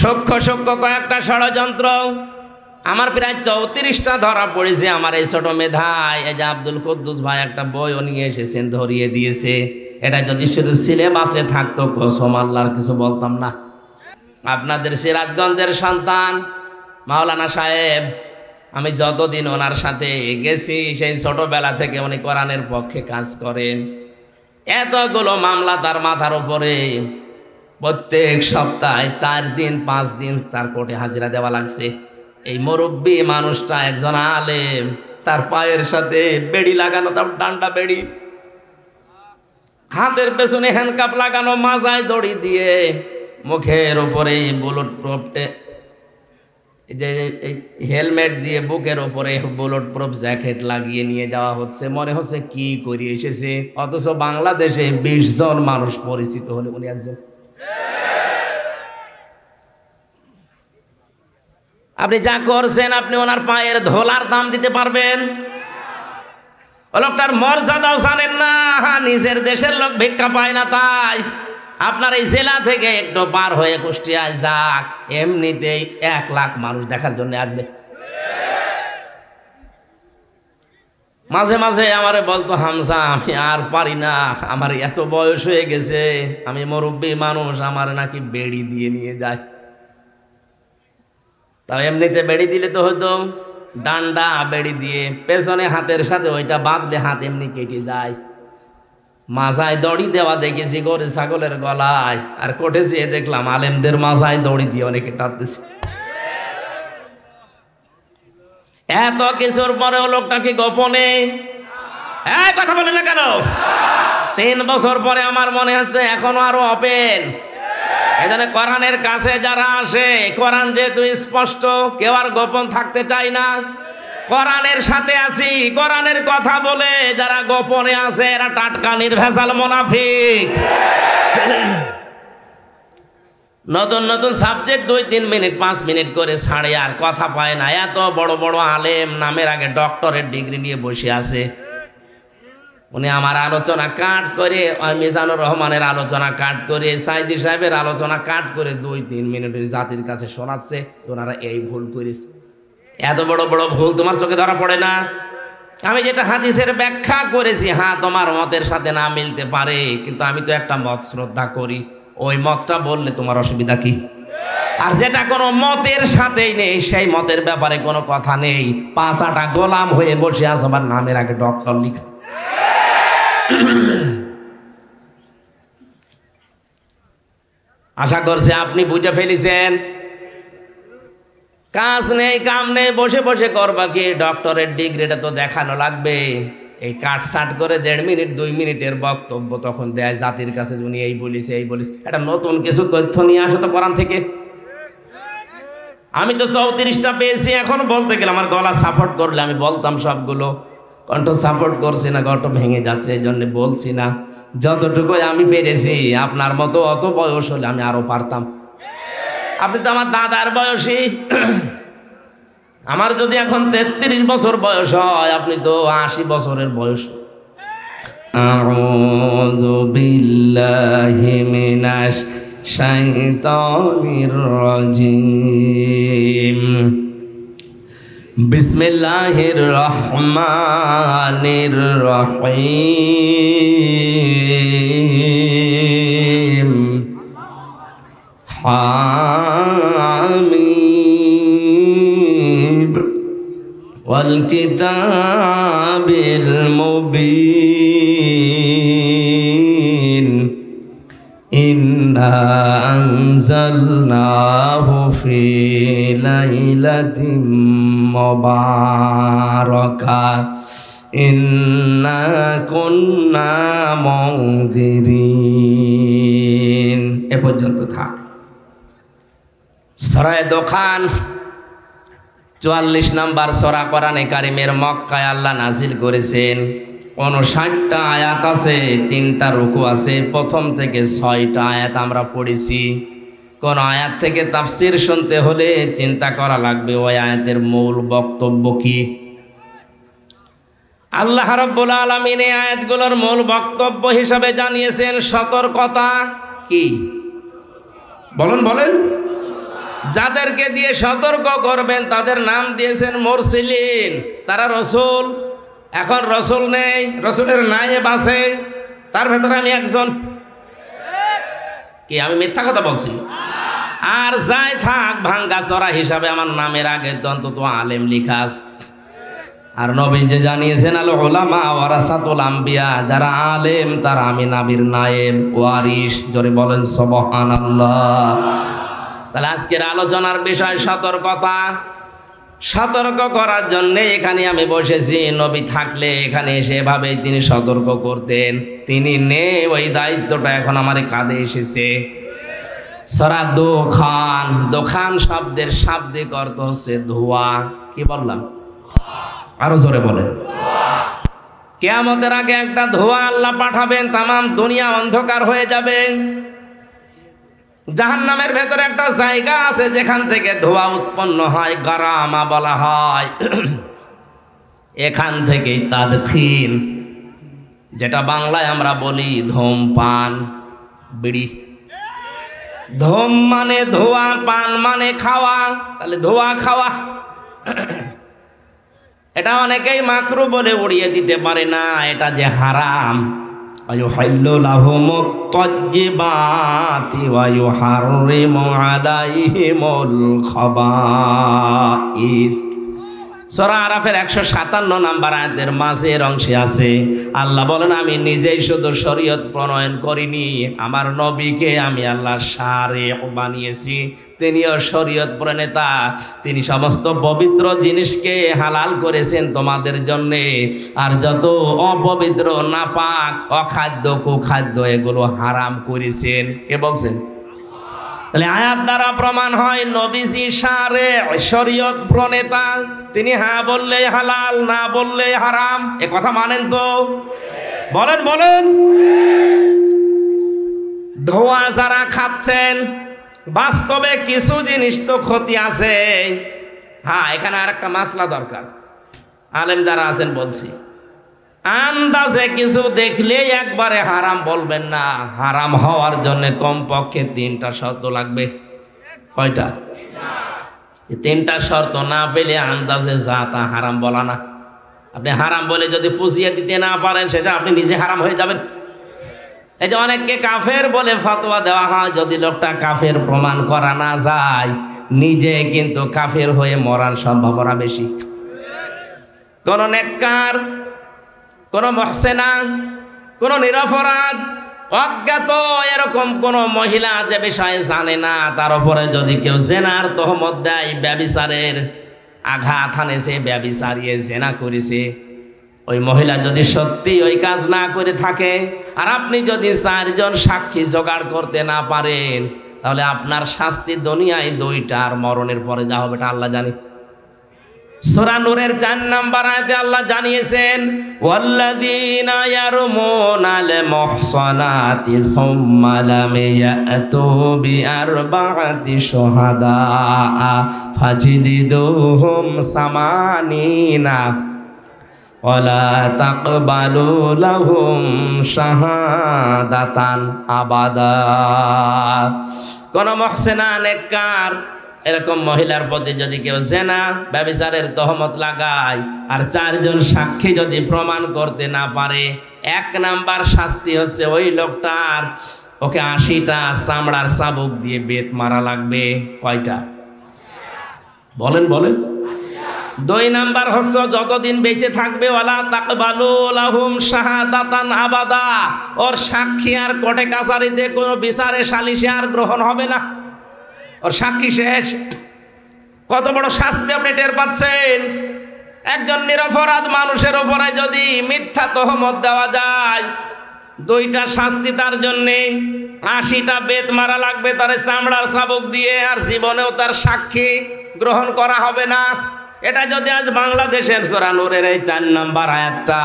সূক্ষ্ম সূক্ষ্ম কয়েকটা ষড়যন্ত্র আমার প্রায় 34টা ধরা পড়েছে আমার এই ছোট মেধায়। এই যে আব্দুল কুদ্দুস ভাই একটা বইও নিয়ে এসেছেন, ধরিয়ে দিয়েছে। এটা যদি শুধু সিলেবাসে থাকতো কসম আল্লাহর কিছু বলতাম না। আপনাদের সিরাজগঞ্জের সন্তান মাওলানা সাহেব, আমি যতদিন ওনার সাথে গেছি সেই ছোটবেলা থেকে উনি কোরআনের পক্ষে কাজ করেন। এতগুলো মামলা তার মাথার উপরে, প্রত্যেক সপ্তাহে 4 দিন 5 দিন তার কোর্টে হাজিরা দেওয়া লাগছে। এই মুরব্বী মানুষটা একজন আলেম, তার পায়ের সাথে বেড়ি লাগানো, তার ডান্ডা বেড়ি, হাতের পেছনে হ্যান্ডকাপ লাগানো, মাজায় দড়ি দিয়ে, মুখের উপরে বুলেট প্রুফ যে হেলমেট দিয়ে বুকের উপরে বুলেট প্রুফ জ্যাকেট লাগিয়ে নিয়ে যাওয়া হচ্ছে। মনে হচ্ছে কি করে এসেছে, অথচ বাংলাদেশে 20 জন মানুষ পরিচিত হলে উনি একজন। আপনি যা করছেন, আপনি ওনার পায়ের ধোলার দাম দিতে পারবেন? ও লোকটার মর্যাদাও জানেন না, নিজের দেশের লোক ভিক্ষা পায় না, তাই আপনার এই জেলা থেকে একটু পার হয়ে কুষ্টিয়ায় যাক, এমনিতেই 1 লাখ মানুষ দেখার জন্য আসবে। মাঝে মাঝে আমারে বলতো, হামজা আমি আর পারি না, আমার এত বয়স হয়ে গেছে, আমি মুরব্বী মানুষ, আমার নাকি বেড়ি দিয়ে নিয়ে যায়। তাও এমনিতে বেড়ি দিলে তো হয়তো ডান্ডা বেড়ি দিয়ে পেছনে হাতের সাথে ওইটা বাঁধলে হাত এমনি কেটে যায়। মাজায় দড়ি দেওয়া দেখেছি গরু ছাগলের গলায়, আর কোর্টে যেয়ে দেখলাম আলেমদের মাজায় দড়ি দিয়ে অনেকে টানতেছে। এত কিছুর পরেও লোকটাকে গোপনে কথা বলে না কেন? 3 বছর পরে আমার মনে হচ্ছে এখনো আরো ওপেন। এখানে কোরআনের কাছে যারা আসে, কোরআন যেহেতু স্পষ্ট, কেউ আর গোপন থাকতে চায় না। কোরআনের সাথে আছি, কোরআনের কথা বলে যারা গোপনে আছে এরা টাটকা নির্ভেজাল মুনাফিক। নতুন নতুন সাবজেক্ট 2-3 মিনিট 5 মিনিট করে ছাড়ে, আর কথা পায় না। এত বড় বড় আলেম, নামের আগে ডক্টরেট ডিগ্রি নিয়ে বসে আছে। উনি আমার আলোচনা কাট করে, মিজানুর রহমানের আলোচনা কাট করে, সাইদি সাহেবের আলোচনা কাট করে 2-3 মিনিট জাতির কাছে শোনাচ্ছে ওনারা এই ভুল করেছে। এত বড় বড় ভুল তোমার চোখে ধরা পড়ে না? আমি যেটা হাদিসের ব্যাখ্যা করেছি, হ্যাঁ তোমার মতের সাথে না মিলতে পারে, কিন্তু আমি তো একটা মত শ্রদ্ধা করি, ওই মতটা বললে তোমার অসুবিধা কি? আর যেটা কোনো মতের সাথেই নেই, সেই মতের ব্যাপারে কোনো কথা নেই, 5-8টা গোলাম হয়ে বসে আছে, আমার নামের আগে ডক্টর লিখা। আশা করছি আপনি বুঝে ফেলেছেন। কাজ নেই কাম নেই, বসে বসে করবা কি? ডক্টরের ডিগ্রিটা তো দেখানো লাগবে। এই কাটসাট করে 1.5 মিনিট 2 মিনিটের বক্তব্য তখন দেয় জাতির কাছে, উনি এই বলিস এই বলিস। এটা নতুন কিছু তথ্য নিয়ে আসো তো কোরআন থেকে। আমি তো 34টা পেয়েছি, এখন বলতে গেলে আমার গলা সাপোর্ট করলে আমি বলতাম সবগুলো। কণ্ঠ সাপোর্ট করছি না, কণ্ঠ ভেঙে যাচ্ছে, এই জন্য বলছি না। যতটুকু আমি পেরেছি, আপনার মতো অত বয়স হলে আমি আরো পারতাম। আপনি তো আমার দাদার বয়সী, আমার যদি এখন 33 বছর বয়স হয়, আপনি তো 80 বছরের বয়স। আউযু বিল্লাহি মিনাশ শাইতানির রাজিম। বিসমিল্লাহির রহমানির রহিম। হামিম ওয়াল কিতাবিল মুবিন। ইন্না আনজালনাহু ফি লাইলাতিন মুবারাকাহ। ইন্না কুন্না মুনজিরিন। এ পর্যন্ত থাক। সূরা দোখান 44 নম্বর সূরা কোরআনে কারীমের মক্কায় আল্লাহ নাজিল করেছেন। 59টা আয়াত আছে, 3টা রুকু আছে। প্রথম থেকে 6টা আয়াত আমরা পড়েছি। কোন আয়াত থেকে তাফসীর শুনতে হলে চিন্তা করা লাগবে ওই আয়াতের মূল বক্তব্য কি। আল্লাহ রাব্বুল আলামিন এই আয়াতগুলোর মূল বক্তব্য হিসাবে জানিয়েছেন সতর্কতা। কি বলেন বলেন? যাদেরকে দিয়ে সতর্ক করবেন তাদের নাম দিয়েছেন মুরসিলিন, তারা রসুল। এখন রসুল নেই, রসুলের নায়েব আছে, তার ভেতরে আমি একজন। কি আমি মিথ্যা কথা বলছি? আর যাই থাক, ভাঙ্গা চড়া হিসাবে আমার নামের আগে তো অন্তত আলেম লিখা আছে। আর নবী যে জানিয়েছেন আল উলামা ওয়ারাসাতুল আম্বিয়া, যারা আলেম তারা আমি নবীর নায়েব ওয়ারিস। জোরে বলেন সুবহানাল্লাহ। তাহলে আজকের আলোচনার বিষয় সতর্কতা। সতর্ক করার জন্য এখানে আমি বসেছি। নবী থাকলে এখানে এসে এভাবেই তিনি সতর্ক করতেন, তিনি নেই, ওই দায়িত্বটা এখন আমার কাঁধে এসেছে। সূরা দোখান, দোখান শব্দের শাব্দিক অর্থ হচ্ছে ধোঁয়া। কি বললাম? আরো জোরে বলেন। কিয়ামতের আগে একটা ধোঁয়া আল্লাহ পাঠাবেন, তামাম দুনিয়া অন্ধকার হয়ে যাবে। জাহান্নামের ভেতরে একটা জায়গা আছে যেখান থেকে ধোঁয়া উৎপন্ন হয়, গারামা বলা হয়। এখান থেকেই তাদখিন, যেটা বাংলায় আমরা বলি ধূমপান, বিড়ি। ধূম মানে ধোঁয়া, পান মানে খাওয়া, তাহলে ধোঁয়া খাওয়া। এটা অনেকেই মাকরু বলে উড়িয়ে দিতে পারে না, এটা যে হারাম। ويحل لهم الطيبات ويحرم عليهم الخبائث। সূরা আরাফের 157 নম্বর আয়াতের মাঝের অংশে আছে, আল্লাহ বলেন আমি নিজেই শুধু শরীয়ত প্রণয়ন করিনি, আমার নবীকে আমি আল্লাহ শারিক বানিয়েছি, তিনিও শরীয়ত প্রণেতা। তিনি সমস্ত পবিত্র জিনিসকে হালাল করেছেন তোমাদের জন্যে, আর যত অপবিত্র, নাপাক, অখাদ্য, কুখাদ্য এগুলো হারাম করেছেন। কে বলছেন? তাহলে আয়াত দ্বারা প্রমাণ হয় নবীজি শারিক, শরীয়ত প্রণেতা। তিনি হ্যাঁ বললে হালাল, না বললে হারাম। এ কথা মানেন তো? বলেন বলেন। ধোঁয়া যারা খাচ্ছেন, বাস্তবে কিছু জিনিস তো ক্ষতি আছে। হ্যাঁ, এখানে আর একটা মাসলা দরকার। আলেম যারা আছেন বলছি, আন্দাজে কিছু দেখলেই একবারে হারাম বলবেন না। হারাম হওয়ার জন্য কমপক্ষে 3টা শর্ত লাগবে। কয়টা? 3টা শর্ত না পেলে আন্দাজে যা তা হারাম বলা না। আপনি হারাম বলে যদি পুষিয়ে দিতে না পারেন, সেটা আপনি নিজে হারাম হয়ে যাবেন। এই যে অনেককে কাফের বলে ফতোয়া দেওয়া হয়, যদি লোকটা কাফের প্রমাণ করা না যায়, নিজে কিন্তু কাফের হয়ে মরার সম্ভাবনা বেশি। কোন নেককার, কোন মহসেনা, কোন নিরপরাধ, অজ্ঞাত এরকম কোন মহিলা যে বিষয়ে জানে না, তার উপরে যদি কেউ জেনার তহমত দেয়, ব্যভিচারের আঘাত হানেছে, ব্যভিচারিয়ে জেনা করেছে, ওই মহিলা যদি সত্যি ওই কাজ না করে থাকে, আর আপনি যদি 4 জন সাক্ষী জোগাড় করতে না পারেন, তাহলে আপনার শাস্তি দুনিয়ায় 2টা, আর মরণের পরে যা হবে এটা আল্লাহ জানে। সূরা নূরের 4 নম্বর আয়াতে আল্লাহ জানিয়েছেন, ওয়াল্লাযীনা ইয়ারমুনাল মুহসানাতি সুম্মা লাম ইয়াতু বিআরবা'তি শুহাদা ফাজলিদুহুম 80 ওয়ালা তাকবালু লাহুম শাহাদাতান আবাদা। কোন মুহসিনা, নেককার এরকম মহিলার প্রতি যদি কেউ জেনা, ব্যভিচারের তহমত লাগায়, আর 4 জন সাক্ষী যদি প্রমাণ করতে না পারে, 1 নাম্বার শাস্তি হচ্ছে ওই লোকটার ওকে 80টা চামড়ার চাবুক দিয়ে বেত মারা লাগবে। কয়টা? বলেন বলেন। 2 নাম্বার হচ্ছে যতদিন বেঁচে থাকবে, ওয়ালা তাকবালু লাহুম শাহাদাতান আবাদা, ওর সাক্ষী আর কোর্টে কাছারিতে কোনো বিচারে সালিশে আর গ্রহণ হবে না, ওর সাক্ষী শেষ। কত বড় শাস্তি আপনি টের পাচ্ছেন? একজন নিরপরাধ মানুষের উপরে যদি মিথ্যা তহমত দেওয়া যায়, 2টা শাস্তি তার জন্যে। 80টা বেত মারা লাগবে তার চামড়ার চাবুক দিয়ে, আর জীবনেও তার সাক্ষী গ্রহণ করা হবে না। এটা যদি আজ বাংলাদেশের সূরা নূরের এই 4 নম্বর আয়াতটা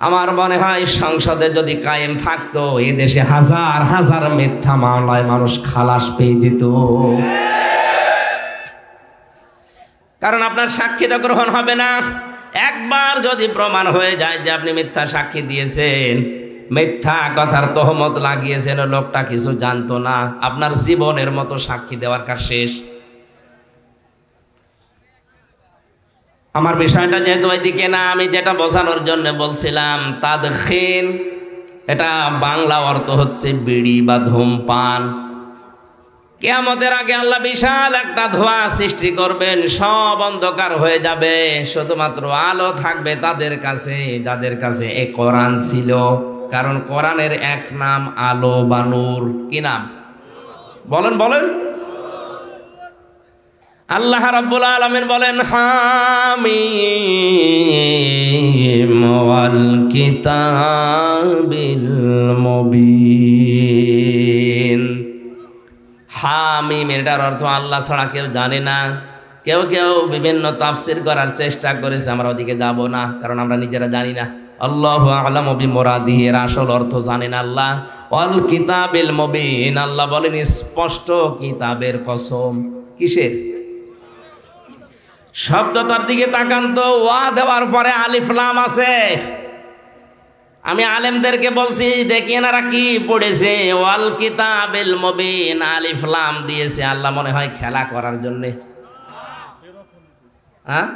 আমার মনে হয় সংসদে যদি কায়েম থাকতো, এই দেশে হাজার হাজার মিথ্যা মামলায় মানুষ খালাস পেয়ে যেত। কারণ আপনার সাক্ষীটা গ্রহণ হবে না। একবার যদি প্রমাণ হয়ে যায় যে আপনি মিথ্যা সাক্ষী দিয়েছেন, মিথ্যা কথার তহমত লাগিয়েছেন, লোকটা কিছু জানতো না, আপনার জীবনের মতো সাক্ষী দেওয়ার কাজ শেষ। আমার বিষয়টা যেহেতু ওইদিকে না, আমি যেটা বোঝানোর জন্য বলছিলাম, তাদখিন এটা বাংলা অর্থ হচ্ছে বিড়ি বা ধূমপান। কিয়ামতের আগে আল্লাহ বিশাল একটা ধোঁয়া সৃষ্টি করবেন, সব অন্ধকার হয়ে যাবে, শুধুমাত্র আলো থাকবে তাদের কাছে যাদের কাছে এই কোরআন ছিল। কারণ কোরআনের এক নাম আলো বা নূর। কি নাম বলেন বলেন? আল্লাহ রাব্বুল আলামিন বলেন, হামিম ওয়াল কিতাবিল মুবিন। হামিম এটার অর্থ আল্লাহ ছাড়া কেউ জানে না। কেউ কেউ বিভিন্ন তাফসীর করার চেষ্টা করেছে, আমরা ওদিকে যাব না, কারণ আমরা নিজেরা জানি না। আল্লাহু আ'লামু বিমুরাদিহি, এর আসল অর্থ জানেন আল্লাহ। ওয়াল কিতাবিল মুবিন, আল্লাহ বলেন স্পষ্ট কিতাবের কসম। কিসের? শব্দটার দিকে তাকান তো, ওয়া দেওয়ার পরে আলিফ লাম আছে। আমি আলেমদেরকে বলছি, দেখি এনারা কি পড়েছে, ওয়াল কিতাবিল মুবিন আলিফ লাম দিয়েছে। আল্লাহ মনে হয় খেলা করার জন্য। হ্যাঁ,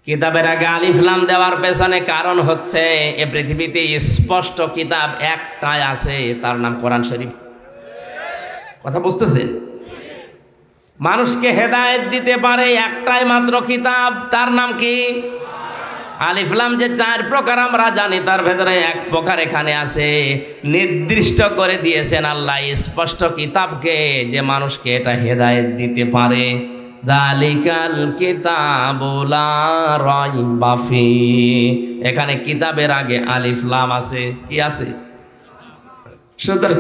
কিতাবের আগে আলিফ লাম দেওয়ার পেছনে কারণ হচ্ছে এ পৃথিবীতে স্পষ্ট কিতাব একটাই আছে, তার নাম কোরআন শরীফ। কথা বুঝতেছে? মানুষকে হেদায়েত দিতে পারে একটাই মাত্র কিতাব, তার নাম কি? আলিফ লাম। যে চার প্রকার আমরা জানি, তার ভেতরে এক প্রকার এখানে আছে, নির্দিষ্ট করে দিয়েছেন আল্লাহ স্পষ্ট কিতাবকে, যে মানুষকে এটা হেদায়েত দিতে পারে। যালিকাল কিতাবু লা রাইবা ফীহি, এখানে কিতাবের আগে আলিফ লাম আছে। কি আছে? সুতরাং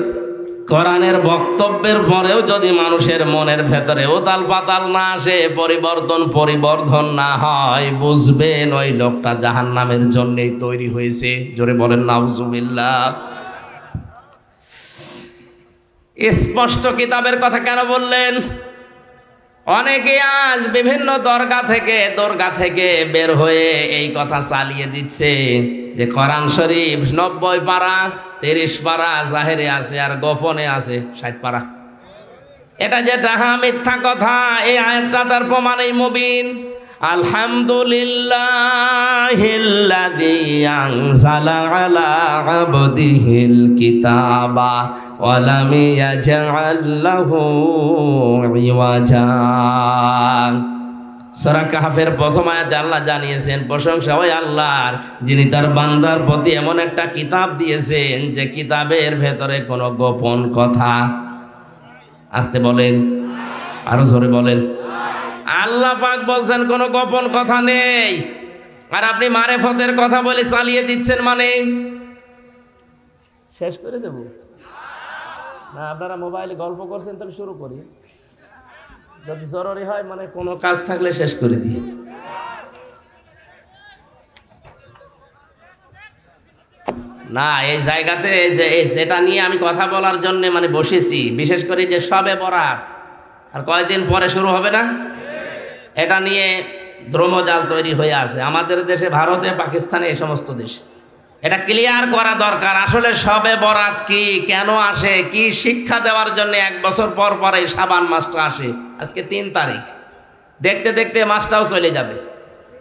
কোরআনের বক্তব্যের পরেও যদি মানুষের মনের ভেতরে উতাল পাতাল না আসে, পরিবর্ধন না হয়, বুঝবেন ওই লোকটা জাহান্নামের জন্যই তৈরি হয়েছে। জোরে বলেন নাউজুবিল্লাহ। স্পষ্ট কিতাবের কথা কেন বললেন? অনেকে আজ বিভিন্ন দরগা থেকে বের হয়ে এই কথা চালিয়ে দিচ্ছে যে কোরআন শরীফ 90 পারা, 30 পারা জাহেরে আছে আর গোপনে আছে 60 পারা। এটা যে ডাহা মিথ্যা কথা। এই আয়াতটা তার প্রমাণই মুবিন। আলহামদুলিল্লাহিল্লাযী আনজালা আলা আবদিহিল কিতাবা ওয়া লাম ইয়াজআল লাহু ইওয়াজা। সূরা কাহফের প্রথম আয়াতে আল্লাহ জানিয়েছেন, প্রশংসা ওই আল্লাহর, যিনি তার বান্দার প্রতি এমন একটা কিতাব দিয়েছেন যে কিতাবের ভেতরে কোনো গোপন কথা। আস্তে বলেন, আরো জোরে বলেন। আল্লাহ পাক বলছেন কোনো গোপন কথা নেই, আর আপনি মারেফতের কথা বলে চালিয়ে দিচ্ছেন। মানে শেষ করে দেব না? আপনারা মোবাইলে গল্প করছেন, তাহলে শুরু করি। যদি জরুরি হয়, মানে কোনো কাজ থাকলে শেষ করে দিই। না, এই জায়গাতে যেটা নিয়ে আমি কথা বলার জন্য মানে বসেছি, বিশেষ করে যে শবে বরাত আর কয়েকদিন পরে শুরু হবে না, এটা নিয়ে দ্রোমজাল তৈরি হয়ে আছে আমাদের দেশে, ভারতে, পাকিস্তানে, এই সমস্ত দেশে। এটা ক্লিয়ার করা দরকার। আসলে শবে বরাত কি, কেন আসে, কি শিক্ষা দেওয়ার জন্য 1 বছর পর পরে শাবান মাসটা আসে। আজকে 3 তারিখ, দেখতে দেখতে মাসটাও চলে যাবে।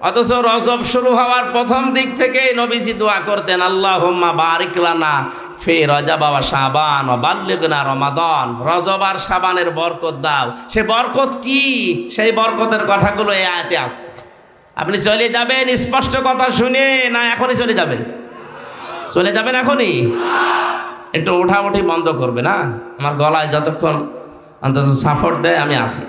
অথচ রজব শুরু হওয়ার প্রথম দিক থেকে নবীজি দোয়া করতেন, আল্লাহুম্মা বারিক লানা ফি রজব ওয়া শাবান ওয়া বাল্লিগনা রমাদান। রজব আর শাবানের বরকত দাও। সে বরকত কি, সেই বরকতের কথাগুলো এই আয়াতে আছে। আপনি চলে যাবেন স্পষ্ট কথা শুনে, না এখনই চলে যাবেন? চলে যাবেন এখনই? একটু ওঠাউঠি বন্ধ করবে না? আমার গলায় যতক্ষণ অন্তত সাপোর্ট দেয় আমি আসি।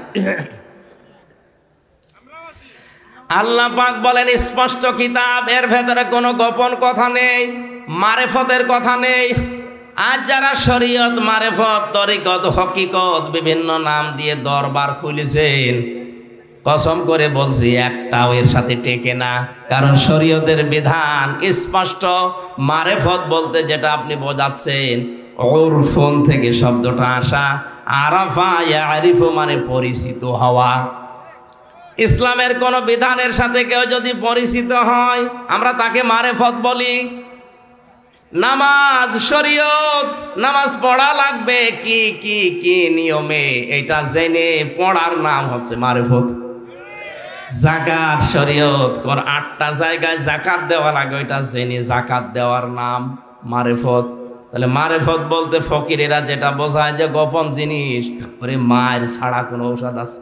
আল্লাহ পাক বলেন স্পষ্ট কিতাব, এর ভেতরে কোনো গোপন কথা নেই, মারেফতের কথা নেই। আজ যারা শরীয়ত, মারেফত, তরিকত, হকিকত বিভিন্ন নাম দিয়ে দরবার খুলেছেন, কসম করে বলছি একটাও এর সাথে টেকে না। কারণ শরীয়তের বিধান স্পষ্ট। মারেফত বলতে যেটা আপনি বোঝাচ্ছেন, উরফুন থেকে শব্দটা আসা, আরাফা ইয়ারিফু মানে পরিচিত হওয়া। ইসলামের কোন বিধানের সাথে কেউ যদি পরিচিত হয়, আমরা তাকে মারেফত বলি। নামাজ শরীয়ত, নামাজ পড়া লাগবে কি কি কি নিয়মে, এটা জেনে পড়ার নাম হচ্ছে মারিফত। যাকাত শরীয়ত, 8টা জায়গায় যাকাত দেওয়া লাগে, ওইটা জেনে যাকাত দেওয়ার নাম মারিফত। তাহলে মারিফত বলতে ফকিরেরা যেটা বোঝায় যে গোপন জিনিস, ওরে মায়ের ছাড়া কোনো ঔষধ আছে?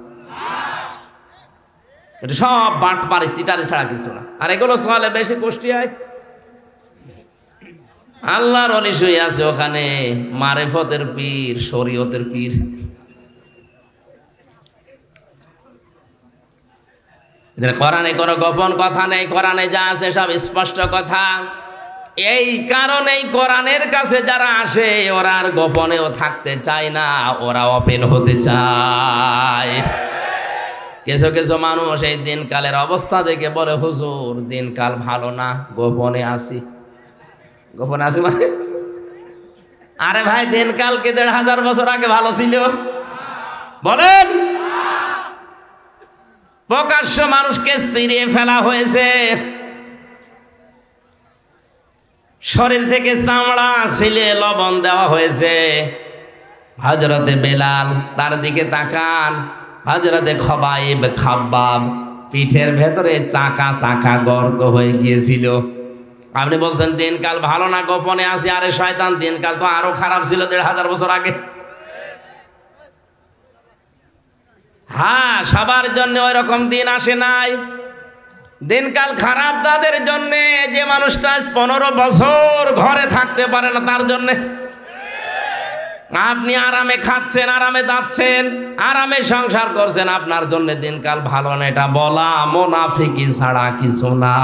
এটা সব বাট পারি সিটারি ছাড়া কিছু না। আর এগুলো চলে বেশি কুষ্টিয়ায়, আল্লাহর অলি শুয়ে আছে ওখানে, মারিফতের পীর, শরীয়তের পীর। কোরআনে কোনো গোপন কথা নেই, কোরআনে যা আছে সব স্পষ্ট কথা। এই কারণেই কোরআনের কাছে যারা আসে ওরা আর গোপনেও থাকতে চায় না, ওরা ওপেন হতে চায়। কিছু কিছু মানুষ এই দিনকালের অবস্থা দেখে বলে, হুজুর দিনকাল ভালো না, গোপনে আসি। গোপনে আসি মানে? আরে ভাই, দিনকাল কি 1500 বছর আগে ভালো ছিল? বলেন। প্রকাশ্য মানুষকে চিরিয়ে ফেলা হয়েছে, শরীর থেকে চামড়া ছিলে লবণ দেওয়া হয়েছে। হযরতে বেলাল, তার দিকে তাকান, হযরতে খবাইব খাব্বাব, পিঠের ভেতরে চাকা চাকা গর্ত হয়ে গিয়েছিল। আপনি বলছেন দিনকাল ভালো না, গোপনে আসি। আরে শয়তান, দিনকাল তো আরো খারাপ ছিল 1500 বছর আগে। হ্যাঁ, সবার জন্য ওই রকম দিন আসে নাই। দিনকাল খারাপ তাদের জন্য যে মানুষটা 15 বছর ঘরে থাকতে পারে না, তার জন্য। আপনি আরামে খাচ্ছেন, আরামে যাচ্ছেন, আরামে সংসার করছেন, আপনার জন্য দিনকাল ভালো না। এটা বলা মুনাফিকি ছাড়া কিছু না।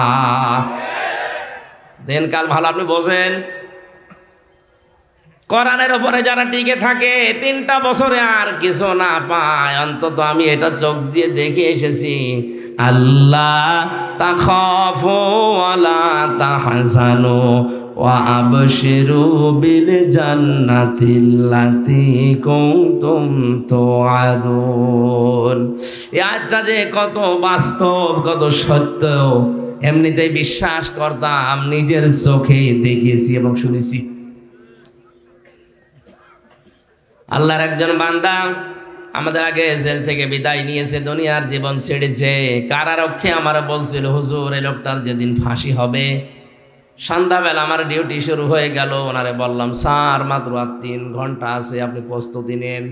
দিনকাল ভালো আপনি বোঝেন। কোরআনের উপরে যারা টিকে থাকে 3টা বছরে আর কিছু না পায়, অন্তত আমি এটা চোখ দিয়ে দেখে এসেছি। আল্লাহ তাখাফু ওয়ালা তাহজানু ওয়া আবশিরু বিল জান্নাতিল্লাতী কুনতুম তুআদুন। এই আয়াতটা যে কত বাস্তব, কত সত্য, এমনিতেই বিশ্বাস করতাম, নিজের চোখে দেখেছি এবং শুনেছি। আল্লাহর একজন বান্দা আমাদের আগে জেল থেকে বিদায় নিয়েছে, দুনিয়ার জীবন ছেড়েছে। কারারক্ষে আমার বলছিল, হুজুর এই লোকটার যেদিন ফাঁসি হবে, সন্ধ্যাবেলা আমার ডিউটি শুরু হয়ে গেল। ওনারে বললাম, স্যার মাত্র আর 3 ঘন্টা আছে, আপনি প্রস্তুতি নেন।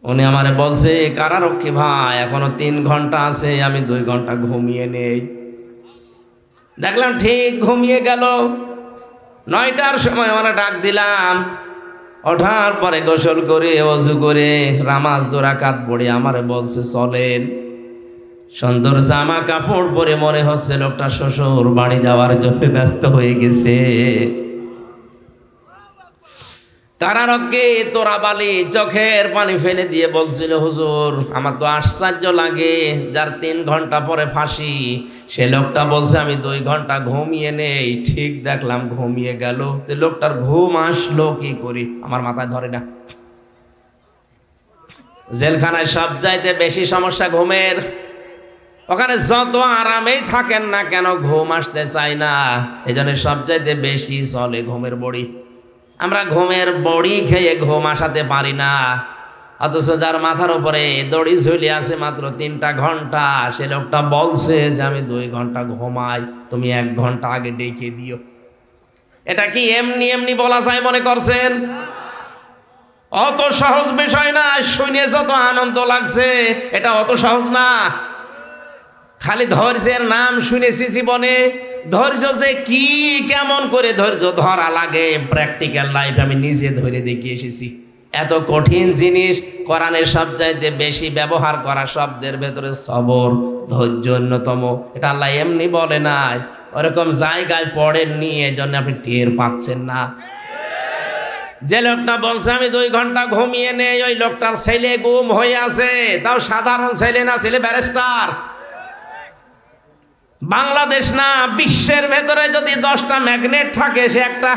উনি আমারে বলছে, কারারক্ষী ভাই এখনো 3 ঘন্টা আছে, আমি 2 ঘন্টা ঘুমিয়ে নেই। দেখলাম ঠিক ঘুমিয়ে গেল। 9টার সময় আমরা ডাক দিলাম, ওঠার পরে গোসল করে ওযু করে নামাজ 2 রাকাত পড়ে আমারে বলছে, চলেন। সুন্দর জামা কাপড় পরে মনে হচ্ছে লোকটা শ্বশুর বাড়ি যাওয়ার জন্য ব্যস্ত হয়ে গেছে। কারারক্ষী তোরাবালি চোখের পানি ফেলে দিয়ে বলছিল, হুজুর আমার তো আশ্চর্য লাগে, যার 3 ঘন্টা পরে ফাঁসি, সে লোকটা বলছে আমি 2 ঘন্টা ঘুমিয়ে নেই। ঠিক দেখলাম ঘুমিয়ে গেল। লোকটার ঘুম আসলো কি করি আমার মাথায় ধরে না। জেলখানায় সব চাইতে বেশি সমস্যা ঘুমের। ওখানে যত আরামেই থাকেন না কেন, ঘুম আসতে চায় না। এই জন্য সব চাইতে বেশি চলে ঘুমের বড়ি। আমরা ঘুমের বড়ি খেয়ে ঘুম আসাতে পারি না, অথচ যার মাথার উপরে দড়ি ঝুলে আছে মাত্র 3টা ঘন্টা, সে লোকটা বলছে যে আমি 2 ঘন্টা ঘুমাই, তুমি 1 ঘন্টা আগে ডেকে দিও। এটা কি এমনি এমনি বলা যায় মনে করছেন? অত সহজ বিষয় না। শুনে যত আনন্দ লাগছে, এটা অত সহজ না। খালি ধৈর্যের নাম শুনেছি জীবনে, ধৈর্য যে কি, কেমন করে ধৈর্য ধরা লাগে, প্র্যাকটিক্যাল লাইফ আমি নিজে ধরে দেখিয়ে এসেছি। এত কঠিন জিনিস, কোরআনের সবচাইতে বেশি ব্যবহার করা শব্দের ভেতরে সবর, ধৈর্য অন্যতম। এটা আল্লাহ এমনি বলে নাই, ওরকম জায়গায় পড়েননি, এজন্য আপনি টের পাচ্ছেন না। যে লোকটা বলছে আমি 2 ঘন্টা ঘুমিয়ে নেই, ওই লোকটার ছেলে গুম হয়ে আছে, তাও সাধারণ ছেলে না, ছেলে ব্যারিস্টার। বাংলাদেশ না, বিশ্বের ভেতরে যদি 10টা ম্যাগনেট থাকে, সে একটা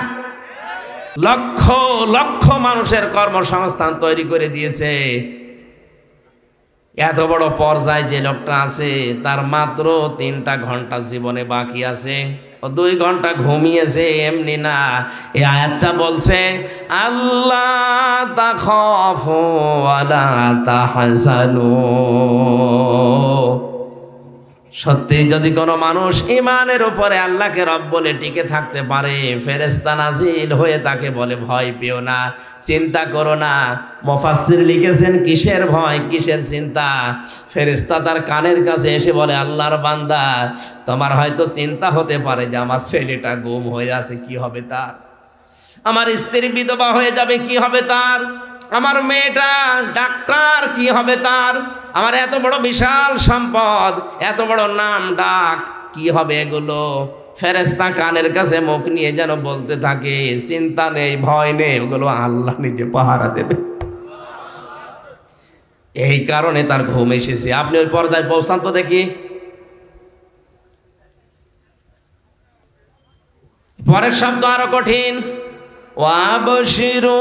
লক্ষ লক্ষ মানুষের কর্মসংস্থান তৈরি করে দিয়েছে। এত বড় পর্যায়ে যে লোকটা আছে, তার মাত্র 3টা ঘন্টা জীবনে বাকি আছে। ও 2 ঘন্টা ঘুমিয়েছে এমনি না। এই আয়াতটা বলছে আল্লাহ তাখাফু ওয়ালা তাহজানু। সত্যি যদি কোনো মানুষ ইমানের উপরে আল্লাহকে রব বলে টিকে থাকতে পারে, ফেরেশতা নাজিল হয়ে তাকে বলে ভয় পেও না, চিন্তা করো না। মুফাসসির লিখেছেন কিসের ভয় কিসের চিন্তা? ফেরেশতা তার কানের কাছে এসে বলে আল্লাহর বান্দা, তোমার হয়তো চিন্তা হতে পারে যে আমার ছেলেটা গুম হয়ে আছে, কি হবে তার? আমার স্ত্রী বিধবা হয়ে যাবে, কি হবে তার? আমার মেয়েটা ডাক্তার, কি হবে তার? আমার এত বড় বিশাল সম্পদ, এত বড় নাম ডাক, কি হবে এগুলো? ফেরেশতা কানের কাছে মুখ নিয়ে যেন বলতে থাকে চিন্তা নেই, ভয় নেই, ওগুলো আল্লাহ নিজে পাহারা দেবে। এই কারণে তার ঘুম এসেছে। আপনি ওই পর্যায়ে পৌঁছান তো দেখি। পরের শব্দ আরো কঠিন, ওয়াবশিরু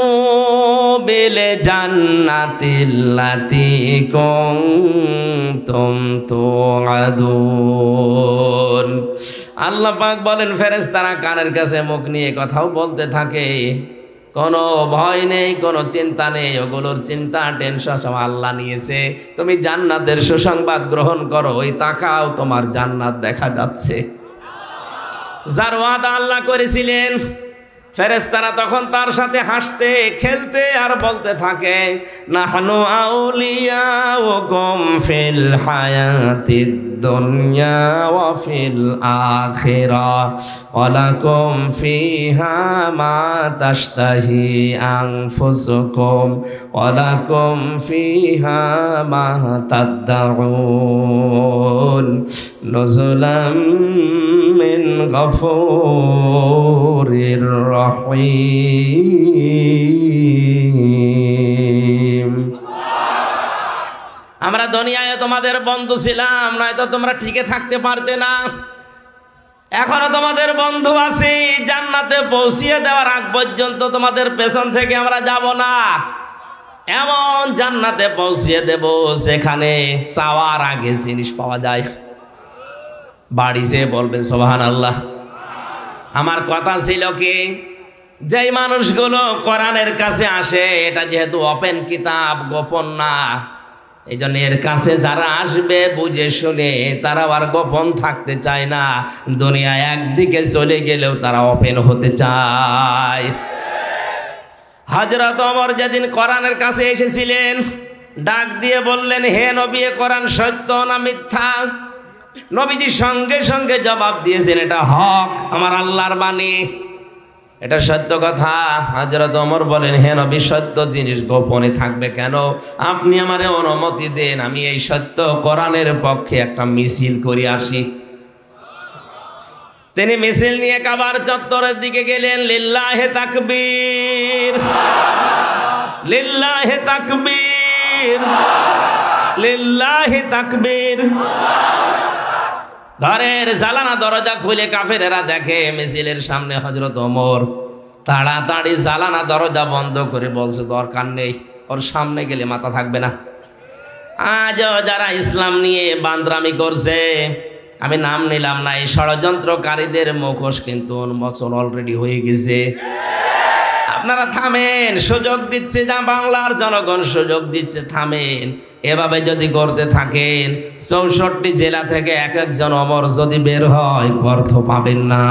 বিল জান্নাতিল্লাতী কুনতুম তুআদুন। আল্লাহ পাক বলেন ফেরেশতারা কানের কাছে মুখ নিয়ে কথাও বলতে থাকে, কোনো ভয় নেই, কোনো চিন্তা নেই, ওগুলোর চিন্তা টেনশন সব আল্লাহ নিয়েছে। তুমি জান্নাতের সুসংবাদ গ্রহণ করো, ওই তাকাও তোমার জান্নাত দেখা যাচ্ছে। যার ওয়াদা আল্লাহ করেছিলেন, ফেরেশতারা তখন তার সাথে হাসতে খেলতে আর বলতে থাকে নাহনু আউলিয়াউকুম ফিল হায়াতিদ দুনিয়া ওয়া ফিল আখিরাহ ওয়া লাকুম ফিহা মা তাশতাহি আনফুসুকুম ওয়া লাকুম ফিহা মা তাদউন নুজুলাম মিন গফুরির রহিম। আমরা দুনিয়ায় তোমাদের বন্ধু ছিলাম, নয়তো তোমরা টিকে থাকতে পারতে না। এখনো তোমাদের বন্ধু আছি, জান্নাতে পৌঁছিয়ে দেওয়ার আগ পর্যন্ত তোমাদের পেছন থেকে আমরা যাব না। এমন জান্নাতে পৌঁছিয়ে দেব যেখানে চাওয়ার আগে জিনিস পাওয়া যায়। বাড়ি যেয়ে বলবেন সুবহানাল্লাহ। আমার কথা ছিল কি, যেই মানুষগুলো কোরআনের কাছে আসে, এটা যেহেতু ওপেন কিতাব, গোপন না, এই জন্য এর কাছে যারা আসবে বুঝে শুনে, তারা আর গোপন থাকতে চায় না। দুনিয়া একদিকে চলে গেলেও তারা ওপেন হতে চায়। হযরত ওমর যেদিন কোরআনের কাছে এসেছিলেন, ডাক দিয়ে বললেন হে নবী, কোরআন সত্য না মিথ্যা? নবীজি সঙ্গে সঙ্গে জবাব দিয়েছেন এটা হক, আমার আল্লাহর বাণী, এটা সত্য কথা। হযরত ওমর বলেন হে নবী, সত্য জিনিস গোপনে থাকবে কেন? আপনি আমারে অনুমতি দেন, আমি এই সত্য কোরআনের পক্ষে একটা মিছিল করে আসি। তিনি মিছিল নিয়ে কাবার চত্বরের দিকে গেলেন। লিল্লাহে তাকবীর, লিল্লাহে তাকবীর, লিল্লাহে তাকবীর। ঘরের জালানা দরজা খুলে কাফেরেরা দেখে মিছিলের সামনে হযরত ওমর। তাড়াতাড়ি জালানা দরজা বন্ধ করে বলছে দরকার নেই, ওর সামনে গেলে মাথা থাকবে না। আজও যারা ইসলাম নিয়ে বান্দরামি করছে, আমি নাম নিলাম না, এই ষড়যন্ত্রকারীদের মুখোশ কিন্তু উন্মোচন অলরেডি হয়ে গেছে। আপনারা থামেন, সুযোগ দিচ্ছে যা বাংলার জনগণ সুযোগ দিচ্ছে, থামেন। এভাবে যদি করতে থাকেন, 64 জেলা থেকে এক একজন ওমর যদি বের হয়, অর্থ পাবেন না।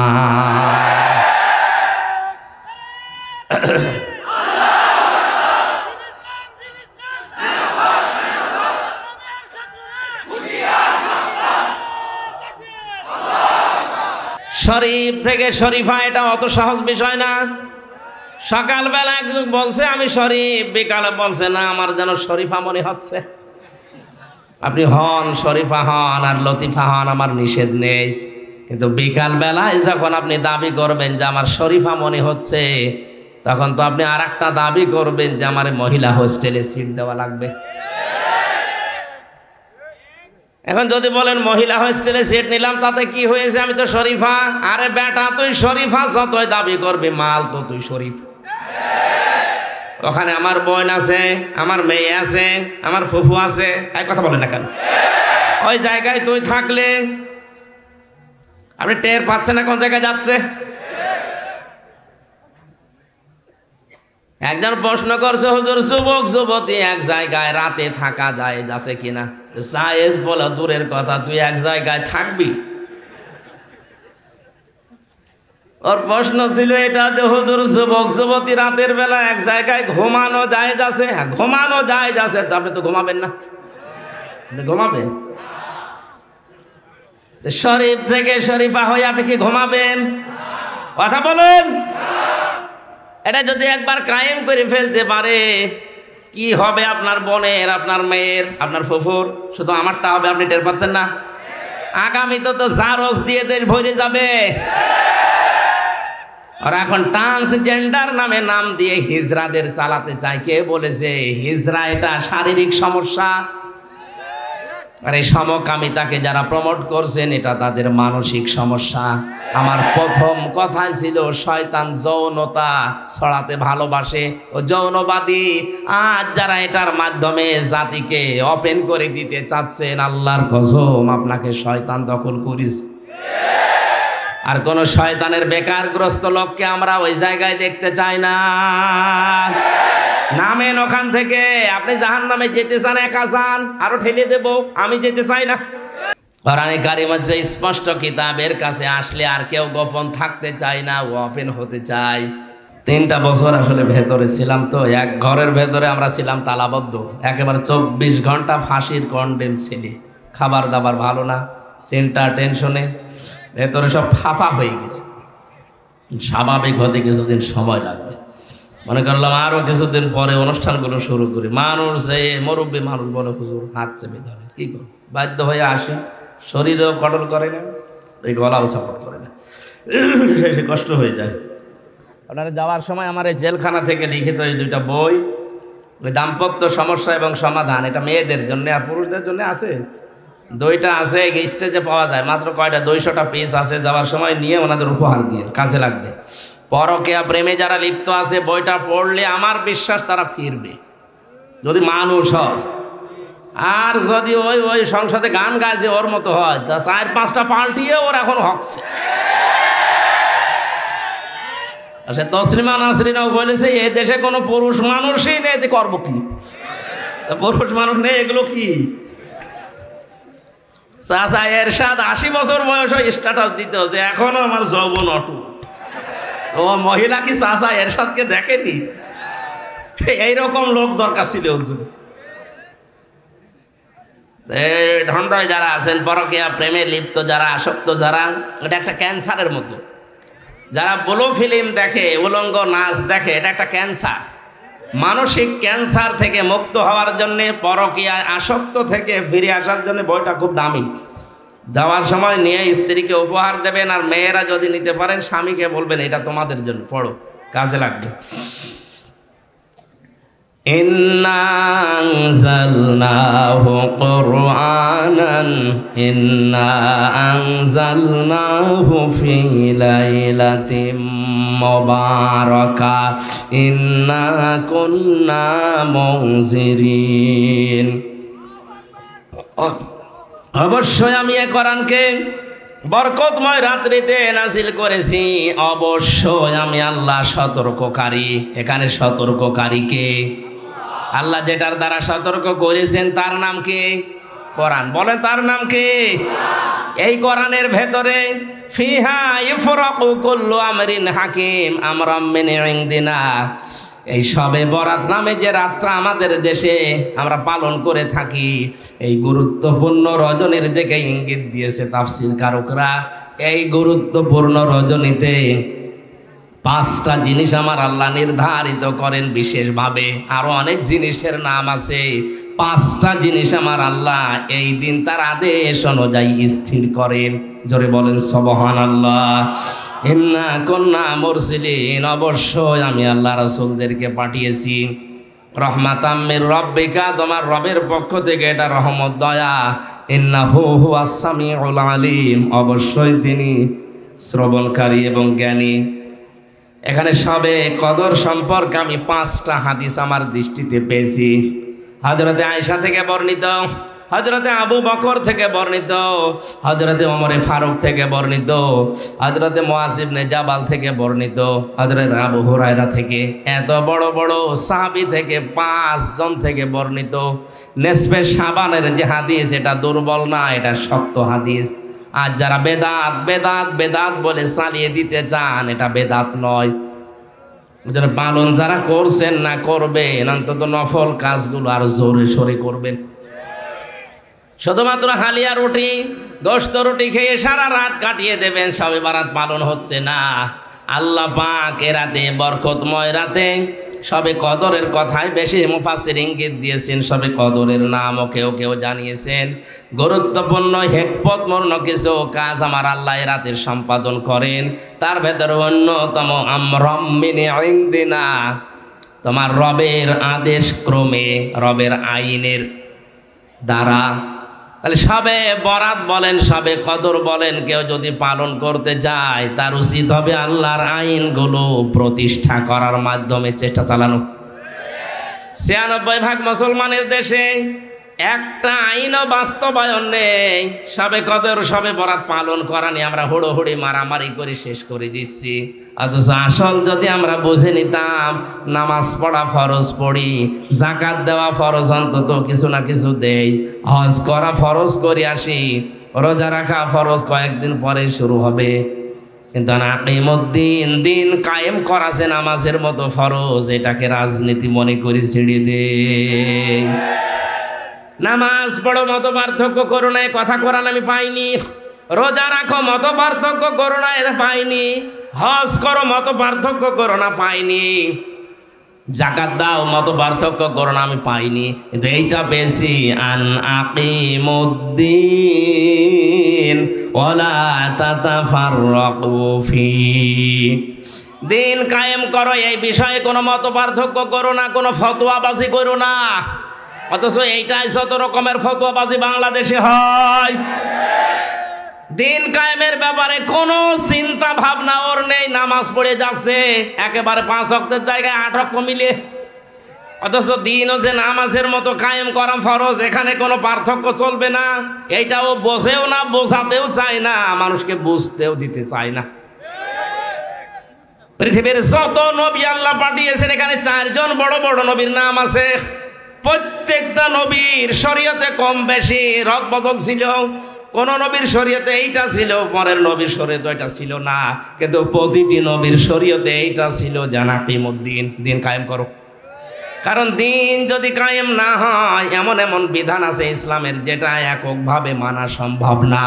শরীফ থেকে শরীফা, এটা অত সহজ বিষয় না। সকালবেলা একজন বলছে আমি শরীফ, বিকালে বলছে না আমার যেন শরীফা মনে হচ্ছে। আপনি হন শরীফা হন আর লতিফা হন, আমার নিষেধ নেই, কিন্তু বিকাল বেলায় যখন আপনি দাবি করবেন যে আমার শরীফা মনে হচ্ছে, তখন তো আপনি আর একটা দাবি করবেন যে আমার মহিলা হোস্টেলে সিট দেওয়া লাগবে। এখন যদি বলেন মহিলা হোস্টেলে সিট নিলাম তাতে কি হয়েছে, আমি তো শরীফা। আরে বেটা, তুই শরীফা যতই দাবি করবি, মাল তো তুই শরীফ। ওখানে আমার বোন আছে, আমার মেয়ে আছে, আমার ফুফু আছে, এই কথা বলে না কেন? ওই জায়গায় তুই থাকলে আপনি টের পাচ্ছেন না কোন জায়গায় যাচ্ছে? একজন প্রশ্ন করছে, হুজুর যুবক যুবতী এক জায়গায় রাতে থাকা যায় যাচ্ছে কিনা? জায়েজ বলা দূরের কথা, তুই এক জায়গায় থাকবি? ওর প্রশ্ন ছিল এটা যে হুজুর যুবক যুবতী রাতের বেলা এক জায়গায় ঘুমানো যায় যাচ্ছে। ঘুমানো যায় যাচ্ছে, তো আপনি তো ঘুমাবেন না? ঘুমাবেন? শরীফ থেকে শরীফা হয়ে আপনি কি ঘুমাবেন? কথা বলেন। এটা যদি একবার কায়েম করে ফেলতে পারে, কি হবে আপনার বোনের, আপনার মেয়ের, আপনার ফুফুর? শুধু আমারটা হবে, আপনি টের পাচ্ছেন না? আগামীতে তো জারজ দিয়ে দেশ ভরে যাবে। আর এখন ট্রান্সজেন্ডার নামে নাম দিয়ে হিজড়াদের চালাতে চায়। কে বলেছে হিজড়া এটা শারীরিক সমস্যা? আর এই সমকামিতাকে যারা প্রমোট করছেন এটা তাদের মানসিক সমস্যা। আমার প্রথম কথা ছিল শয়তান যৌনতা ছড়াতে ভালোবাসে ও যৌনবাদী। আজ যারা এটার মাধ্যমে জাতিকে ওপেন করে দিতে চাচ্ছেন, আল্লাহর কসম আপনাকে শয়তান দখল করিস। আর কোন শয়তানের বেকারগ্রস্ত লোককে আমরা ওই জায়গায় দেখতে চাই না। নামেন ওখান থেকে। আপনি জাহান্নামে যেতে চান, একা যান, আরো ঠেলে দেব, আমি যেতে চাই না। কোরআনে কারিম হচ্ছে স্পষ্ট কিতাবের কাছে আসলে আর কেউ গোপন থাকতে চায় না, ওপেন হতে চায়। 3টা বছর আসলে ভেতরে ছিলাম, তো এক ঘরের ভেতরে আমরা ছিলাম তালাবদ্ধ, একেবারে 24 ঘন্টা ফাঁসির কন্ডেম ছেলে। খাবার দাবার ভালো না, চিন্তা টেনশনে ভেতরে সব ফাঁপা হয়ে গেছে। স্বাভাবিক হতে কিছুদিন সময় লাগবে। মনে করলাম আরো কিছুদিন পরে অনুষ্ঠানগুলো শুরু করি। মানুষ যে মুরব্বী মানুষ বলে হুজুর হাত চেপে ধরে, কি করব? বাধ্য হয়ে আসি। শরীরেও কটল করে না, এই গলাও সাপোর্ট করে না, শেষে কষ্ট হয়ে যায়। আপনারা যাওয়ার সময় আমার এই জেলখানা থেকে লিখিত এই 2টা বই, ওই দাম্পত্য সমস্যা এবং সমাধান, এটা মেয়েদের জন্য আর পুরুষদের জন্য আছে। 2টা আছে, স্টেজে পাওয়া যায়, মাত্র কয়টা 200টা পিস আছে। যাওয়ার সময় নিয়ে ওনাদের উপহার দিয়ে, কাজে লাগবে। পরকীয়া প্রেমে যারা লিপ্ত আছে, বইটা পড়লে আমার বিশ্বাস তারা ফিরবে, যদি মানুষ হয়। আর যদি ওই ওই সংসদে গান গাইছে ওর মতো হয়, তা 4-5টা পাল্টিয়ে ওর এখন হচ্ছে। সে তসলিমা নাসরিনও বলেছে এ দেশে কোনো পুরুষ মানুষই নেই, যে করবো কি? পুরুষ মানুষ নেই, এগুলো কি? চাচা এরশাদ 80 বছর বয়স স্ট্যাটাস দিত যে এখনো আমার যৌবন অটুট। ও মহিলা কি চাচা এরশাদকে দেখেনি? এইরকম লোক দরকার ছিল। ঢন্ডায় যারা আছেন, পরকীয়া প্রেমে লিপ্ত যারা, আসক্ত যারা, এটা একটা ক্যান্সারের মতো। যারা ব্লু ফিল্ম দেখে, উলঙ্গ নাচ দেখে, এটা একটা ক্যান্সার। মানসিক ক্যান্সার থেকে মুক্ত হওয়ার জন্য, পরকীয়া আসক্ত থেকে ফিরে আসার জন্য বইটা খুব দামি। যাওয়ার সময় নিয়ে স্ত্রীকে উপহার দেবেন, আর মেয়েরা যদি নিতে পারেন স্বামীকে বলবেন এটা তোমাদের জন্য, পড়ো, কাজে লাগবে। ইন্না আনজালনাহু কুরআনান ইন্না আনজালনাহু ফি লাইলাতিন মুবারাকা ইন্না কুন্না মুনজিরিন। অবশ্যই আমি এই কোরআনকে বরকতময় রাত্রিতে নাজিল করেছি। অবশ্যই আমি আল্লাহ সতর্ককারী। এখানে সতর্ককারী কে? আল্লাহ যেটার দ্বারা সতর্ক করেছেন তার নাম কি? কোরআন। বলেন তার নাম কি? এই কোরআনের ভেতরে ফিহা ইফরাকু কুল্লু আমরিন হাকিম আমরাম মিন ইনদিনা। এই শবে বরাত নামে যে রাতটা আমাদের দেশে আমরা পালন করে থাকি, এই গুরুত্বপূর্ণ রজনীর দিকে ইঙ্গিত দিয়েছে তাফসীর কারকরা। এই গুরুত্বপূর্ণ রজনীতে 5টা জিনিস আমার আল্লাহ নির্ধারিত করেন বিশেষভাবে। আরো অনেক জিনিসের নাম আছে। 5টা জিনিস আমার আল্লাহ এই দিন তার আদেশ অনুযায়ী স্থির করেন। জোরে বলেন সুবহানাল্লাহ। ইন্না কুন্না মুরসিলিন। অবশ্যই আমি আল্লাহ রাসূলদেরকে পাঠিয়েছি রহমাতাম মির রাব্বিকা, তোমার রবের পক্ষ থেকে এটা রহমত, দয়া। ইন্নাহু হুয়াস সামিউল আলিম। অবশ্যই তিনি শ্রবণকারী এবং জ্ঞানী। এখানে সবে কদর সম্পর্কে আমি 5টা হাদিস আমার দৃষ্টিতে পেয়েছি। হযরতে আয়েশা থেকে বর্ণিত, হযরতে আবু বকর থেকে বর্ণিত, হযরতে ওমরে ফারুক থেকে বর্ণিত, হযরতে মুআজ ইবনে জাবাল থেকে বর্ণিত, হযরতে আবু হুরায়রা থেকে, এত বড় বড় সাহাবী থেকে 5 জন থেকে বর্ণিত। নেসফে শাবানের যে হাদিস, এটা দুর্বল না, এটা শক্ত হাদিস। আর যারা বেদাত বেদাত বেদাত বলে চালিয়ে দিতে চান, এটা বেদাত নয়। পালন যারা করছেন না করবেন, অন্তত নফল কাজগুলো আর জোরে সোরে করবেন। শুধুমাত্র হালিয়া রুটি, গোশত রুটি খেয়ে সারা রাত কাটিয়ে দেবেন, শবে বারাত পালন হচ্ছে না। আল্লাহ পাক এ রাতে, বরকতময় রাতে, শবে কদরের কথাই বেশি মুফাসসির ইঙ্গিত দিয়েছেন। শবে কদরের নামও কেউ কেউ জানিয়েছেন। গুরুত্বপূর্ণ হিকমতপূর্ণ কিছু কাজ আমার আল্লাহ এ রাতের সম্পাদন করেন। তার ভেতরে অন্যতম আমরাম মিন ইনদিনা, তোমার রবের আদেশ ক্রমে, রবের আইনের দ্বারা। তাহলে সবে বরাত বলেন, সবে কদর বলেন, কেউ যদি পালন করতে যায়, তার উচিত হবে আল্লাহর আইনগুলো প্রতিষ্ঠা করার মাধ্যমে চেষ্টা চালানো। 96% মুসলমানের দেশে একটা আইনও বাস্তবায়ন নেই। সবে কদর, সবে বরাত পালন করা নিয়ে আমরা হুড়োহুড়ি মারামারি করে শেষ করে দিচ্ছি। অথচ আসল যদি আমরা বুঝে নিতাম, নামাজ পড়া ফরজ পড়ি, যাকাত দেওয়া ফরজ, অন্তত কিছু না কিছু দেই, হজ করা ফরজ করে আসি, রোজা রাখা ফরজ কয়েকদিন পরে শুরু হবে। কিন্তু আকিমুদ্দিন, দিন কায়েম করা যে নামাজের মতো ফরজ, এটাকে রাজনীতি মনে করে ছেড়ে দে। নামাজ পড়ো, মত পার্থক্য করো না, কথা কোরআন আমি পাইনি। রোজা রাখো, মত পার্থক্য করো না, এটা পাইনি। হজ করো, মত পার্থক্য করো না, পাইনি। যাকাত দাও, মত পার্থক্য করো না, আমি পাইনি। কিন্তু এইটা বেশি, আন আকিমুদ্দিন ওয়ালা তাতাফাররাকু ফি, দিন কায়েম করো, এই বিষয়ে কোনো মত পার্থক্য করো না, কোনো ফতোয়াবাজি করো না। অথচ এইটাই যত রকমের ফতোয়াবাজি বাংলাদেশে হয়। দিন কায়েমের ব্যাপারে কোনো চিন্তা ভাবনা ওর নেই, নামাজ পড়ে যাচ্ছে একেবারে 5 ওয়াক্তের জায়গায় 8 ওয়াক্ত মিলে। অথচ দিনও যে নামাজের মতো কায়েম করা ফরজ, এখানে কোনো পার্থক্য চলবে না। এইটাও বোঝেও না, বোঝাতেও চায় না, মানুষকে বুঝতেও দিতে চায় না। পৃথিবীর যত নবী আল্লাহ পাঠিয়েছেন, এখানে 4 জন বড় বড় নবীর নাম আছে। প্রত্যেকটা নবীর শরীয়তে কম বেশি রদবদল ছিল। কোন নবীর শরীয়তে এইটা ছিল, পরের নবীর শরীয়তে এটা ছিল না। কিন্তু প্রতিটি নবীর শরীয়তে এইটা ছিল, জানাকিমুদ্দিন, দিন কায়েম করো। কারণ দিন যদি কায়েম না হয়, এমন এমন বিধান আছে ইসলামের, যেটা এককভাবে মানা সম্ভব না।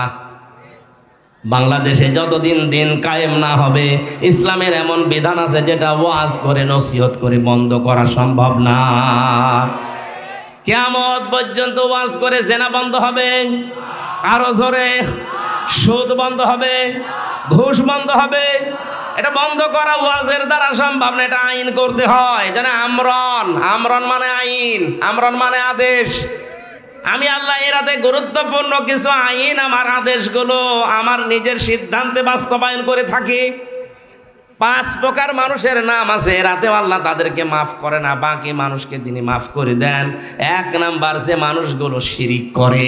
বাংলাদেশে যতদিন দিন কায়েম না হবে, ইসলামের এমন বিধান আছে যেটা ওয়াজ করে, নসিহত করে বন্ধ করা সম্ভব না। কিয়ামত পর্যন্ত ওয়াজ করে জেনা বন্ধ হবে, আরো জোরে সুদ বন্ধ হবে, ঘুষ বন্ধ হবে। এটা বন্ধ করা ওয়াজের দ্বারা সম্ভব না, এটা আইন করতে হয়। যেন আমরন, আমরন মানে আইন, আমরন মানে আদেশ। আমি আল্লাহ এর হাতে গুরুত্বপূর্ণ কিছু আইন, আমার আদেশগুলো আমার নিজের সিদ্ধান্তে বাস্তবায়ন করে থাকি। 5 প্রকার মানুষের নাম আছে, রাতেও আল্লাহ তাদেরকে মাফ করে না, বাকি মানুষকে তিনি মাফ করে দেন। 1 নাম্বার, যে মানুষগুলো শিরিক করে।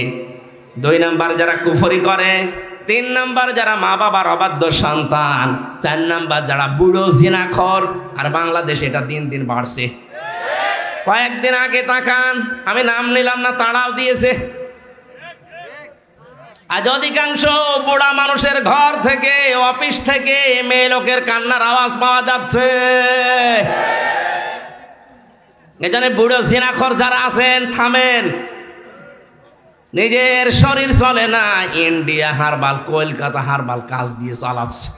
2 নাম্বার, যারা কুফরি করে। 3 নাম্বার, যারা মা বাবার অবাধ্য সন্তান। 4 নাম্বার, যারা বুড়ো জিনাখোর। আর বাংলাদেশে এটা দিন দিন বাড়ছে। কয়েকদিন আগে তাকান, আমি নাম নিলাম না, তাড়াও দিয়েছে। আজ অধিকাংশ বুড়া মানুষের ঘর থেকে, অফিস থেকে মেয়ে লোকের কান্নার আওয়াজ পাওয়া যাচ্ছে। এজন্য বুড়ো জিনাখোর যারা আছেন, থামেন। নিজের শরীর চলে না, ইন্ডিয়া হারবাল, কলকাতা হারবাল কাজ দিয়ে চালাচ্ছে।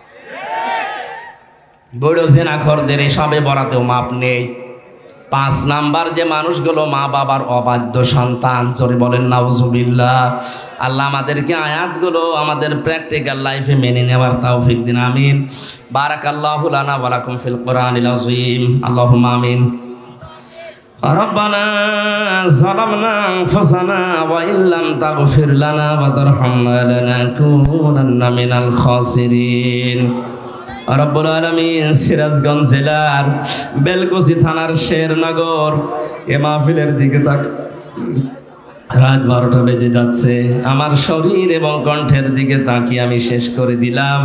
বুড়ো জিনাখোরদের এই সবে বরাতেও মাপ নেই। 5 নাম্বার, যে মানুষগুলো মা বাবার অবাধ্য সন্তান। জোরে বলেন নাউজুবিল্লাহ। আল্লাহ আমাদেরকে আয়াতগুলো আমাদের প্র্যাকটিক্যাল লাইফে মেনে নেওয়ার তৌফিক দিন, আমিন। বারাকাল্লাহু লানা ওয়া লাকুম ফিল কোরআনিল আযীম। আল্লাহুম্মা আমিন। রব্বানা যালামনা আনফুসানা ওয়া ইল্লাম তাগফির লানা ওয়া তারহামনা লানাকুনান্না মিনাল খাসিরিন। রব্বুল আলামিন, সিরাজগঞ্জ জেলার বেলকুচি থানার শেরনগর এ মাহফিলের দিকে রাত 12টা বেজে যাচ্ছে। আমার শরীর এবং কণ্ঠের দিকে তাকিয়ে আমি শেষ করে দিলাম।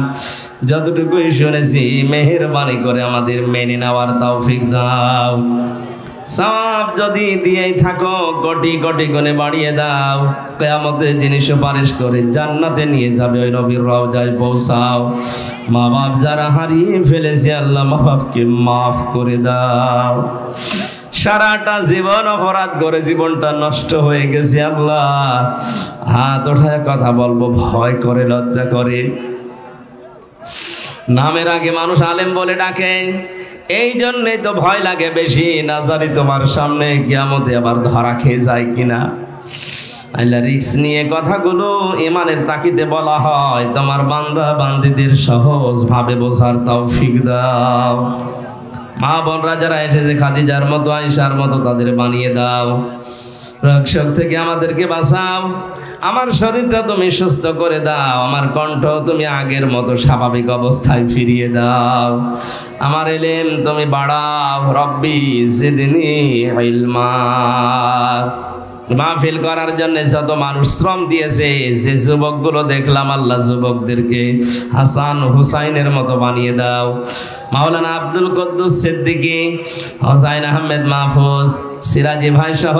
যতটুকুই শুনেছি মেহেরবানি করে আমাদের মেনে নেওয়ার তৌফিক দাও। সওয়াব যদি দিয়েই থাকো কোটি কোটি গুণে বাড়িয়ে দাও। কিয়ামতের যিনি সুপারিশ করে জান্নাতে নিয়ে যাবে ওই নবীর রওজায় পৌঁছাও। মা বাপ যারা হারিয়ে ফেলেছে আল্লাহ মা বাপকে মাফ করে দাও। সারাটা জীবন অপরাধ করে জীবনটা নষ্ট হয়ে গেছে আল্লাহ। হাত ওঠায় কথা বলবো ভয় করে, লজ্জা করে। নামের আগে মানুষ আলেম বলে ডাকে, এই জন্যই তো ভয় লাগে বেশি। না জানি তোমার সামনে কিয়ামতে আবার ধরা খেয়ে যায় কিনা। আল্লাহ রিস্ক নিয়ে কথাগুলো ইমানের তাকিদে বলা হয়। তোমার বান্দা বান্দীদের সহজ ভাবে বোঝার তৌফিক দাও। মা বোনরা যারা এসেছে খাদিজার মতো আয়েশার মতো তাদের বানিয়ে দাও। রোগশোক থেকে আমাদেরকে বাঁচাও। আমার শরীরটা তুমি সুস্থ করে দাও। আমার কণ্ঠ তুমি আগের মতো স্বাভাবিক অবস্থায় ফিরিয়ে দাও। আমার ইলম তুমি বাড়াও। রব্বি জিদনি ইলমা। মাহফিল করার জন্য যত মানুষ শ্রম দিয়েছে, যে যুবকগুলো দেখলাম আল্লাহ যুবকদেরকে হাসান হুসাইনের মতো বানিয়ে দাও। মাওলানা আব্দুল কুদ্দুস সিদ্দিকী, হোসাইন আহমেদ মাহফুজ, সিরাজি ভাই সহ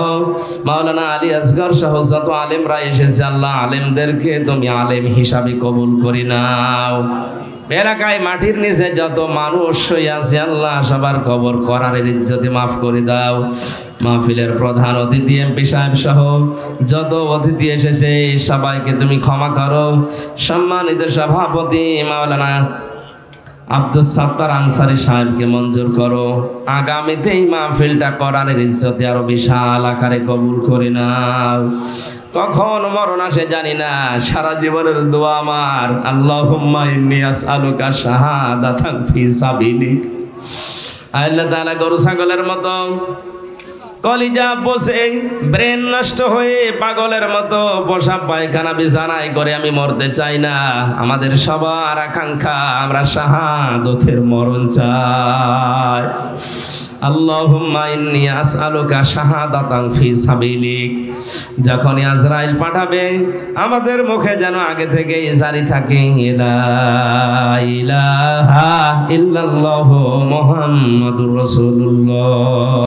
মাওলানা আলী আসগর সহ যত আলেমরা এসেছে আল্লাহ আলেমদেরকে তুমি আলেম হিসাবে কবুল করে নাও। এলাকায় মাটির নিচে যত মানুষ শুয়ে আছে আল্লাহ সবার কবর করারের ইজ্জতে মাফ করে দাও। মাহফিলের প্রধান অতিথি এমপি সাহেব সহ যত অতিথি এসেছে সবাইকে তুমি ক্ষমা করো। সম্মানিত সভাপতি মাওলানা আব্দুস সাত্তার আনসারী সাহেবকে মঞ্জুর করো। আগামীতে এই মাহফিলটা কোরআনের ইজ্জতে আরো বিশাল আকারে কবুল করে নাও। কখন মরণ আসে জানি না। সারা জীবনের দোয়া আমার আল্লাহুম্মা ইন্নী আসআলুকা শাহাদাতান ফি সাবিলিক। আল্লাহ তাআলা গরু ছাগলের মতো কলিজা বসে ব্রেন নষ্ট হয়ে পাগলের মতো পোশাক পায়খানা বিছানায় করে আমি মরতে চাই না। আমাদের সবার আকাঙ্ক্ষা আমরা শাহাদাতের মরণ চাই। আল্লাহুম্মা ইন্নী আসআলুকা শাহাদাতান ফি সাবিলিক। যখনই আজরাইল পাঠাবে আমাদের মুখে যেন আগে থেকে জারি থাকে লা ইলাহা ইল্লাল্লাহু মুহাম্মাদুর রাসূলুল্লাহ।